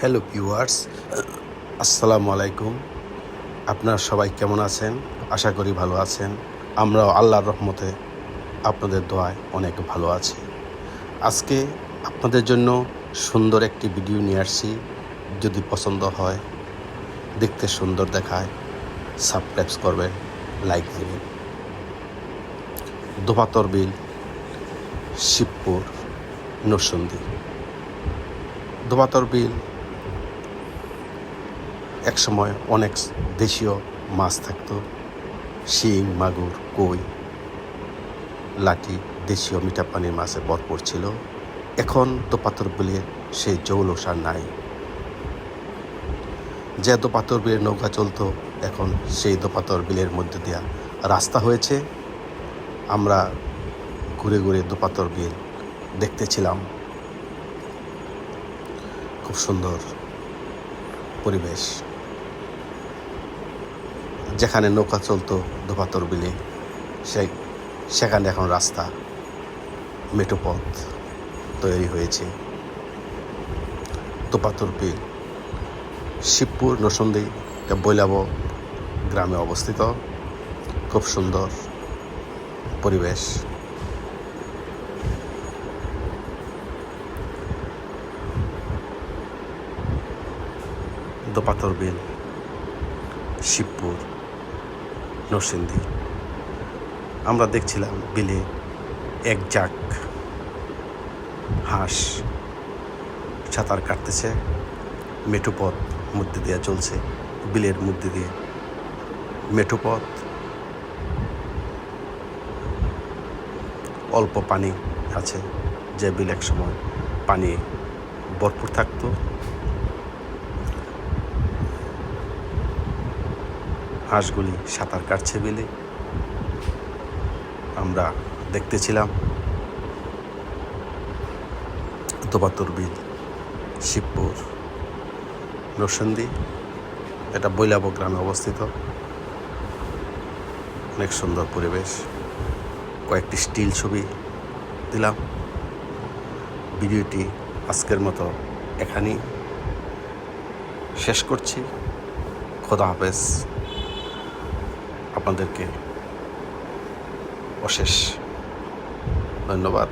Hello viewers, আসসালামু আলাইকুম। আপনারা সবাই কেমন আছেন? আশা করি ভালো আছেন। আমরাও আল্লাহর রহমতে আপনাদের দোয়ায় অনেক ভালো আছি। আজকে আপনাদের জন্য সুন্দর একটি ভিডিও নিয়ে আসছি। যদি পছন্দ হয়, দেখতে সুন্দর দেখায়, সাবস্ক্রাইব করবেন, লাইক দেবেন। দোপাতর বিল, শিবপুর, নরসিংদী। দোপাতর বিল একসময় অনেক দেশীয় মাছ থাকতো। শিং, মাগুর, কই, লাঠি, দেশীয় মিঠা পানির মাছে ভরপুর ছিল। এখন দোপাতর বিলের সেই জৌলস আর নাই। যে দোপাতর বিলের নৌকা চলতো, এখন সেই দোপাতর বিলের মধ্যে দেওয়া রাস্তা হয়েছে। আমরা ঘুরে ঘুরে দোপাতর বিল দেখতেছিলাম। খুব সুন্দর পরিবেশ। যেখানে নৌকা চলতো দোপাতর বিলে, সেখানে এখন রাস্তা, মেঠো পথ তৈরি হয়েছে। দোপাতর বিল শিবপুর, নরসিংদী, বৈলাব গ্রামে অবস্থিত। খুব সুন্দর পরিবেশ। দোপাতর বিল, শিবপুর, নরসিংদী। আমরা দেখছিলাম বিলে এক ঝাঁক হাঁস সাঁতার কাটতেছে। মেঠো পথ মধ্যে দিয়ে চলছে, বিলের মধ্যে দিয়ে মেঠো পথ। অল্প পানি আছে, যে বিল এক সময় পানি ভরপুর থাকতো। হাঁসগুলি সাঁতার কাটছে বিলে, আমরা দেখতেছিলাম। দোপাতর বিল, শিবপুর, নরসিংদী, এটা বৈলাব গ্রামে অবস্থিত। অনেক সুন্দর পরিবেশ। কয়েকটি স্টিল ছবি দিলাম। ভিডিওটি আজকের মতো এখানেই শেষ করছি। খোদা হাফেজ। আপনাদেরকে অশেষ ধন্যবাদ।